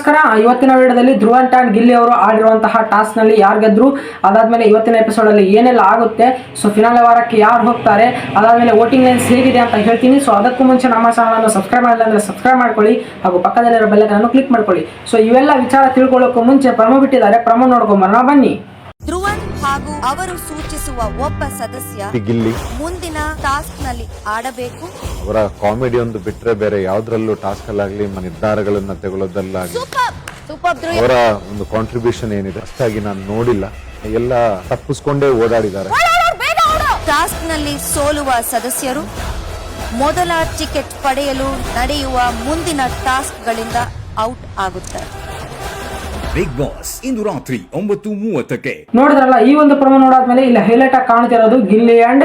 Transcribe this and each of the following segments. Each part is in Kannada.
ನಮಸ್ಕಾರ. ಇವತ್ತಿನ ವಿಡಿಯೋದಲ್ಲಿ ಧ್ರುವ ಅಂಡ್ ಗಿಲ್ಲಿ ಅವರು ಆಡಿರುವಂತಹ ಟಾಸ್ಕ್ ನಲ್ಲಿ ಯಾರು ಗೆದ್ರು, ಅದಾದ್ಮೇಲೆ ಇವತ್ತಿನ ಎಪಿಸೋಡ್ ಅಲ್ಲಿ ಏನೆಲ್ಲ ಆಗುತ್ತೆ, ಸೊ ಫಿನಾಲೆ ವಾರಕ್ಕೆ ಯಾರು ಹೋಗ್ತಾರೆ, ಅದಾದ್ಮೇಲೆ ವೋಟಿಂಗ್ ಲೈನ್ಸ್ ಹೇಗಿದೆ ಅಂತ ಹೇಳ್ತೀನಿ. ಸೊ ಅದಕ್ಕೂ ಮುಂಚೆ ನಮ್ಮ ಚಾನಲ್ ಅನ್ನು ಸಬ್ಸ್ಕ್ರೈಬ್ ಮಾಡಿಲ್ಲ ಅಂದ್ರೆ ಸಬ್ಸ್ಕ್ರೈಬ್ ಮಾಡ್ಕೊಳ್ಳಿ, ಹಾಗೂ ಪಕ್ಕದಲ್ಲಿರೋ ಬೆಲ್ ಐಕಾನ್ ಅನ್ನು ಕ್ಲಿಕ್ ಮಾಡ್ಕೊಳ್ಳಿ. ಸೊ ಇವೆಲ್ಲ ವಿಚಾರ ತಿಳ್ಕೊಳ್ಳೋಕ್ಕೂ ಮುಂಚೆ ಪ್ರಮೋ ಬಿಟ್ಟಿದ್ದಾರೆ, ಪ್ರಮೋ ನೋಡ್ಕೊಂಬರೋಣ ಬನ್ನಿ. ಧ್ರುವನ್ ಹಾಗೂ ಅವರು ಸೂಚಿಸುವ ಒಬ್ಬ ಸದಸ್ಯ ಗಿಲ್ಲಿ ಮುಂದಿನ ಟಾಸ್ಕ್ ನಲ್ಲಿ ಆಡಬೇಕು. ಅವರ ಕಾಮಿಡಿ ಒಂದು ಬಿಟ್ರೆ ಬೇರೆ ಯಾವ್ದ್ರಲ್ಲೂ ಟಾಸ್ಕ್ ಅಲ್ಲಾಗ್ಲಿ ನಿರ್ಧಾರಗಳನ್ನ ತಗೊಳ್ಳೋದಲ್ಲಾಗ್ಲಿ ಅವರ ಒಂದು ಕಾಂಟ್ರಿಬ್ಯೂಷನ್ ಏನಿದೆ ಅಷ್ಟಾಗಿ ನಾನು ನೋಡಿಲ್ಲ. ಎಲ್ಲ ತಪ್ಪಿಸ್ಕೊಂಡೇ ಓಡಾಡಿದ್ದಾರೆ. ಟಾಸ್ಕ್ ನಲ್ಲಿ ಸೋಲುವ ಸದಸ್ಯರು ಮೊದಲ ಟಿಕೆಟ್ ಪಡೆಯಲು ನಡೆಯುವ ಮುಂದಿನ ಟಾಸ್ಕ್ ಗಳಿಂದ ಔಟ್ ಆಗುತ್ತಾರೆ. ಬಿಗ್ ಬಾಸ್ ಇಂದು ರಾತ್ರಿ 9:30ಕ್ಕೆ. ನೋಡಿದ್ರಲ್ಲ, ಈ ಒಂದು ಪ್ರಮೋ ನೋಡಾದ್ಮೇಲೆ ಇಲ್ಲಿ ಹೈಲೈಟ್ ಆಗಿ ಕಾಣ್ತಿರೋದು ಗಿಲ್ಲಿ ಅಂಡ್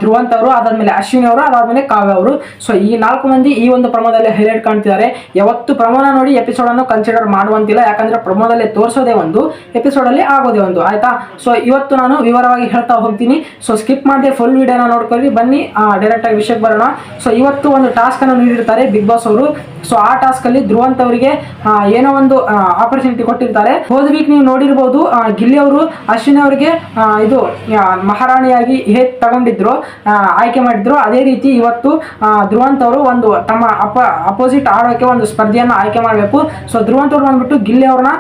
ಧ್ರುವಂತ್ ಅವರು, ಅದಾದ್ಮೇಲೆ ಅಶ್ವಿನಿ ಅವರು, ಅದಾದ್ಮೇಲೆ ಕಾವ್ಯ ಅವರು. ಸೊ ಈ 4 ಮಂದಿ ಈ ಒಂದು ಪ್ರಮೋದಲ್ಲಿ ಹೈಲೈಟ್ ಕಾಣ್ತಿದ್ದಾರೆ. ಯಾವತ್ತು ಪ್ರಮೋನ ನೋಡಿ ಎಪಿಸೋಡ್ ಅನ್ನು ಕನ್ಸಿಡರ್ ಮಾಡುವಂತಿಲ್ಲ, ಯಾಕಂದ್ರೆ ಪ್ರಮೋದಲ್ಲಿ ತೋರಿಸೋದೇ ಒಂದು, ಎಪಿಸೋಡ್ ಅಲ್ಲಿ ಆಗೋದೇ ಒಂದು, ಆಯ್ತಾ. ಸೊ ಇವತ್ತು ನಾನು ವಿವರವಾಗಿ ಹೇಳ್ತಾ ಹೋಗ್ತೀನಿ. ಸೊ ಸ್ಕಿಪ್ ಮಾಡದೆ ಫುಲ್ ವಿಡಿಯೋನ ನೋಡ್ಕೊಳ್ಳಿ. ಬನ್ನಿ ಡೈರೆಕ್ಟ್ ಆಗಿ ವಿಷಯಕ್ಕೆ ಬರೋಣ. ಸೊ ಇವತ್ತು ಒಂದು ಟಾಸ್ಕ್ ಅನ್ನು ನೀಡಿರ್ತಾರೆ ಬಿಗ್ ಬಾಸ್ ಅವರು. ಸೊ ಆ ಟಾಸ್ಕ್ ಅಲ್ಲಿ ಧ್ರುವಂತ್ ಅವರಿಗೆ ಏನೋ ಒಂದು ಆಪರ್ಚುನಿಟಿ ಕೊಟ್ಟಿರ್ತಾರೆ. ಹೋದ ವೀಕ್ ನೀವು ನೋಡಿರ್ಬೋದು, ಗಿಲ್ಲಿ ಅವರು ಅಶ್ವಿನಿ ಅವರಿಗೆ ಇದು ಮಹಾರಾಣಿಯಾಗಿ ಹೇಗೆ ತಗೊಂಡಿದ್ರು, ಆಯ್ಕೆ ಮಾಡಿದ್ರು, ಅದೇ ರೀತಿ ಇವತ್ತು ಧ್ರುವಂತ್ ಅವರು ಒಂದು ತಮ್ಮ ಅಪೋಸಿಟ್ ಆಡೋಕೆ ಒಂದು ಸ್ಪರ್ಧೆಯನ್ನು ಆಯ್ಕೆ ಮಾಡಬೇಕು. ಸೊ ಧ್ರುವಂತ್ ಅವರು ಬಂದ್ಬಿಟ್ಟು ಗಿಲ್ಲಿ ಅವ್ರನ್ನ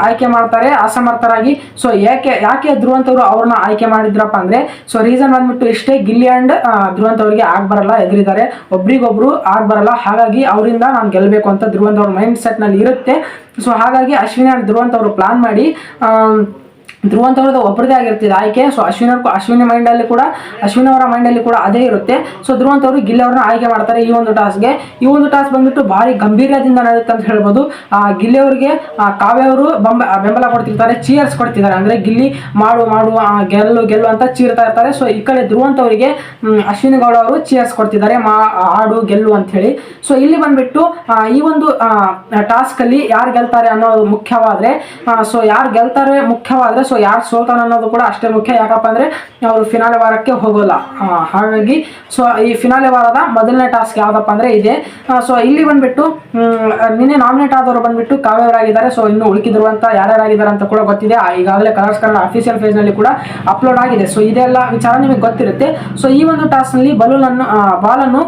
ಆಯ್ಕೆ ಮಾಡ್ತಾರೆ ಅಸಮರ್ಥರಾಗಿ. ಸೊ ಯಾಕೆ ಧ್ರುವಂತ್ ಅವರು ಅವ್ರನ್ನ ಆಯ್ಕೆ ಮಾಡಿದ್ರಪ್ಪ ಅಂದ್ರೆ, ಸೊ ರೀಸನ್ ಬಂದ್ಬಿಟ್ಟು ಇಷ್ಟೇ, ಗಿಲ್ಲಿ ಅಂಡ್ ಧ್ರುವಂತ್ ಅವರಿಗೆ ಆಗ್ ಬರಲ್ಲ, ಎದುರಿದ್ದಾರೆ, ಒಬ್ರಿಗೊಬ್ರು ಆಗ್ ಬರಲ್ಲ. ಹಾಗಾಗಿ ಅವರಿಂದ ನಾನು ಗೆಲ್ಲಬೇಕು ಅಂತ ಧ್ರುವಂತ್ ಅವ್ರ ಮೈಂಡ್ ಸೆಟ್ ನಲ್ಲಿ ಇರುತ್ತೆ. ಸೊ ಹಾಗಾಗಿ ಅಶ್ವಿನಿ ಅಂಡ್ ಧ್ರುವಂತ್ ಅವರು ಪ್ಲಾನ್ ಮಾಡಿ ಧ್ರುವಂತ್ ಅವ್ರದ್ದು ಒಬ್ಬರದೇ ಆಗಿರ್ತಿದೆ ಆಯ್ಕೆ. ಸೊ ಅಶ್ವಿನಿ ಅವರ ಮೈಂಡಲ್ಲಿ ಕೂಡ ಅದೇ ಇರುತ್ತೆ. ಸೊ ಧ್ರುವಂತ್ ಅವರು ಗಿಲ್ಲಿ ಅವ್ರನ್ನ ಆಯ್ಕೆ ಮಾಡ್ತಾರೆ ಈ ಒಂದು ಟಾಸ್ಕ್ಗೆ. ಈ ಒಂದು ಟಾಸ್ಕ್ ಬಂದ್ಬಿಟ್ಟು ಭಾರಿ ಗಂಭೀರ್ಯದಿಂದ ನಡೆಯುತ್ತೆ ಅಂತ ಹೇಳ್ಬೋದು. ಗಿಲ್ಲಿ ಅವರಿಗೆ ಕಾವ್ಯ ಅವರು ಬೆಂಬಲ ಕೊಡ್ತಿರ್ತಾರೆ, ಚೀರ್ಸ್ ಕೊಡ್ತಿದ್ದಾರೆ, ಅಂದ್ರೆ ಗಿಲ್ಲಿ ಮಾಡು ಗೆಲ್ಲು ಅಂತ ಚೀರ್ತಾ ಇರ್ತಾರೆ. ಸೊ ಈ ಕಡೆ ಧ್ರುವಂತ್ ಅವರಿಗೆ ಅಶ್ವಿನಿ ಗೌಡ ಅವರು ಚೀರ್ಸ್ ಕೊಡ್ತಿದ್ದಾರೆ, ಆಡು ಗೆಲ್ಲು ಅಂತ ಹೇಳಿ. ಸೊ ಇಲ್ಲಿ ಬಂದ್ಬಿಟ್ಟು ಈ ಒಂದು ಟಾಸ್ಕ್ ಅಲ್ಲಿ ಯಾರು ಗೆಲ್ತಾರೆ ಅನ್ನೋದು ಮುಖ್ಯವಾದ್ರೆ, ಸೊ ಯಾರು ಗೆಲ್ತಾರೆ ಮುಖ್ಯವಾದ್ರೆ, ಸೊ ಯಾರು ಸೋತಾನ ಅನ್ನೋದು ಕೂಡ ಅಷ್ಟೇ ಮುಖ್ಯ. ಯಾಕಪ್ಪ ಅಂದ್ರೆ ಅವರು ಫಿನಾಲೆ ವಾರಕ್ಕೆ ಹೋಗೋಲ್ಲ. ಹಾಗಾಗಿ ಸೊ ಈ ಫಿನಾಲೆ ವಾರದ ಮೊದಲನೇ ಟಾಸ್ಕ್ ಯಾವ್ದಪ್ಪ ಅಂದ್ರೆ ಇದೆ. ಸೊ ಇಲ್ಲಿ ಬಂದ್ಬಿಟ್ಟು ನಿನ್ನೆ ನಾಮಿನೇಟ್ ಆದವರು ಬಂದ್ಬಿಟ್ಟು ಕಾವ್ಯ ಅವರಾಗಿದ್ದಾರೆ. ಸೊ ಇನ್ನು ಉಳಿಕಿದಿರುವಂತ ಯಾರ್ಯಾರಾಗಿದ್ದಾರೆ ಅಂತ ಕೂಡ ಗೊತ್ತಿದೆ. ಈಗಾಗಲೇ ಕಲರ್ಸ್ ಕನ್ನಡ ಅಫಿಷಿಯಲ್ ಪೇಜ್ ನಲ್ಲಿ ಕೂಡ ಅಪ್ಲೋಡ್ ಆಗಿದೆ. ಸೊ ಇದೆಲ್ಲ ವಿಚಾರ ನಿಮಗೆ ಗೊತ್ತಿರುತ್ತೆ. ಸೊ ಈ ಒಂದು ಟಾಸ್ಕ್ ನಲ್ಲಿ ಬಾಲನ್ನು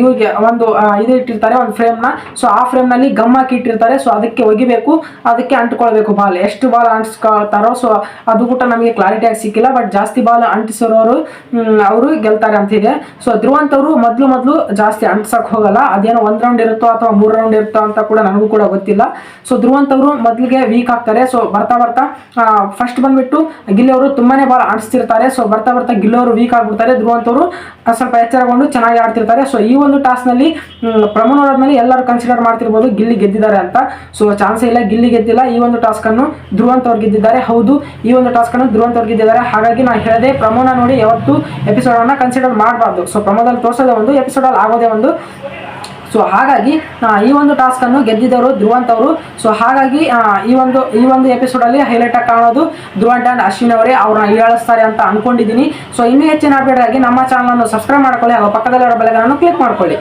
ಇವ್ರಿಗೆ ಒಂದು ಇದು ಇಟ್ಟಿರ್ತಾರೆ, ಒಂದು ಫ್ರೇಮ್ ನ. ಸೊ ಆ ಫ್ರೇಮ್ ನಲ್ಲಿ ಗಮ್ ಹಾಕಿ ಇಟ್ಟಿರ್ತಾರೆ. ಸೊ ಅದಕ್ಕೆ ಒಗಿಬೇಕು, ಅದಕ್ಕೆ ಅಂಟ್ಕೊಳ್ಬೇಕು ಬಾಲ್. ಎಷ್ಟು ಬಾಲ್ ಅಂಟಿಸ್ಕೊಳ್ತಾರೋ ಸೊ ಅದು ಕೂಡ ನಮಗೆ ಕ್ಲಾರಿಟಿಯಾಗಿ ಸಿಕ್ಕಿಲ್ಲ, ಬಟ್ ಜಾಸ್ತಿ ಬಾಲ್ ಅಂಟಿಸೋರು ಅವರು ಗೆಲ್ತಾರೆ ಅಂತ ಇದೆ. ಸೊ ಧ್ರುವಂತ್ ಅವರು ಮೊದಲು ಜಾಸ್ತಿ ಅಂಟಿಸಕ್ ಹೋಗಲ್ಲ. ಅದೇನೋ 1 ರೌಂಡ್ ಇರುತ್ತೋ ಅಥವಾ 3 ರೌಂಡ್ ಇರುತ್ತೋ ಅಂತ ಕೂಡ ನನಗೂ ಕೂಡ ಗೊತ್ತಿಲ್ಲ. ಸೊ ಧ್ರುವಂತ್ ಅವರು ಮೊದಲಿಗೆ ವೀಕ್ ಆಗ್ತಾರೆ. ಸೊ ಬರ್ತಾ ಫಸ್ಟ್ ಬಂದ್ಬಿಟ್ಟು ಗಿಲ್ಲಿ ಅವರು ತುಂಬಾನೇ ಬಾಲ್ ಅಂಟಿಸ್ತಿರ್ತಾರೆ. ಸೊ ಬರ್ತಾ ಗಿಲ್ಲಿ ಅವರು ವೀಕ್ ಆಗ್ಬಿಡ್ತಾರೆ. ಧ್ರುವಂತ್ ಅವರು ಸ್ವಲ್ಪ ಎಚ್ಚರಗೊಂಡು ಚೆನ್ನಾಗಿ ಆಡ್ತಿರ್ತಾರೆ. ಸೊ ಈ ಒಂದು ಟಾಸ್ಕ್ ನಲ್ಲಿ ಪ್ರಮೋ ನೋಡಿದ್ಮೇಲೆ ಎಲ್ಲರೂ ಕನ್ಸಿಡರ್ ಮಾಡ್ತಿರ್ಬೋದು ಗಿಲ್ಲಿ ಗೆದ್ದಿದ್ದಾರೆ ಅಂತ. ಸೊ ಚಾನ್ಸೇ ಇಲ್ಲ, ಗಿಲ್ಲಿ ಗೆದ್ದಿಲ್ಲ. ಈ ಒಂದು ಟಾಸ್ಕ್ ಅನ್ನು ಧ್ರುವಂತ್ ಅವ್ರು ಗೆದ್ದಿದ್ದಾರೆ. ಹೌದು, ಈ ಒಂದು ಟಾಸ್ಕ್ ಅನ್ನು ಧ್ರುವಂತ್ ಅವ್ರು ಗೆದ್ದಿದ್ದಾರೆ. ಹಾಗಾಗಿ ನಾನು ಹೇಳಿದೆ, ಪ್ರಮೋನ ನೋಡಿ ಯಾವತ್ತು ಎಪಿಸೋಡ್ ಅನ್ನ ಕನ್ಸಿಡರ್ ಮಾಡಬಾರ್ದು. ಸೊ ಪ್ರಮೋದಲ್ಲಿ ತೋರಿಸೋದೇ ಒಂದು, ಎಪಿಸೋಡ್ ಅಲ್ಲಿ ಆಗೋದೇ ಒಂದು. ಸೊ ಹಾಗಾಗಿ ಈ ಒಂದು ಟಾಸ್ಕ್ ಅನ್ನು ಗೆದ್ದಿದ್ದವರು ಧ್ರುವಂತ್ ಅವರು. ಸೊ ಹಾಗಾಗಿ ಈ ಒಂದು ಎಪಿಸೋಡ್ ಅಲ್ಲಿ ಹೈಲೈಟ್ ಆಗಿ ಕಾಣೋದು ಧ್ರುವಂತ್ ಅಂಡ್ ಅಶ್ವಿನಿ ಅವರೇ. ಅವ್ರನ್ನ ಹೀಯಾಳಿಸ್ತಾರೆ ಅಂತ ಅನ್ಕೊಂಡಿದ್ದೀನಿ. ಸೊ ಇನ್ನೂ ಹೆಚ್ಚಿನ ಅಪ್ಡೇಟ್ ಆಗಿ ನಮ್ಮ ಚಾನಲ್ ಅನ್ನು ಸಬ್ಸ್ಕ್ರೈಬ್ ಮಾಡ್ಕೊಳ್ಳಿ, ಹಾಗೂ ಪಕ್ಕದಲ್ಲಿರೋ ಬೆಲ್ ಐಕಾನ್ ಅನ್ನು ಕ್ಲಿಕ್ ಮಾಡ್ಕೊಳ್ಳಿ.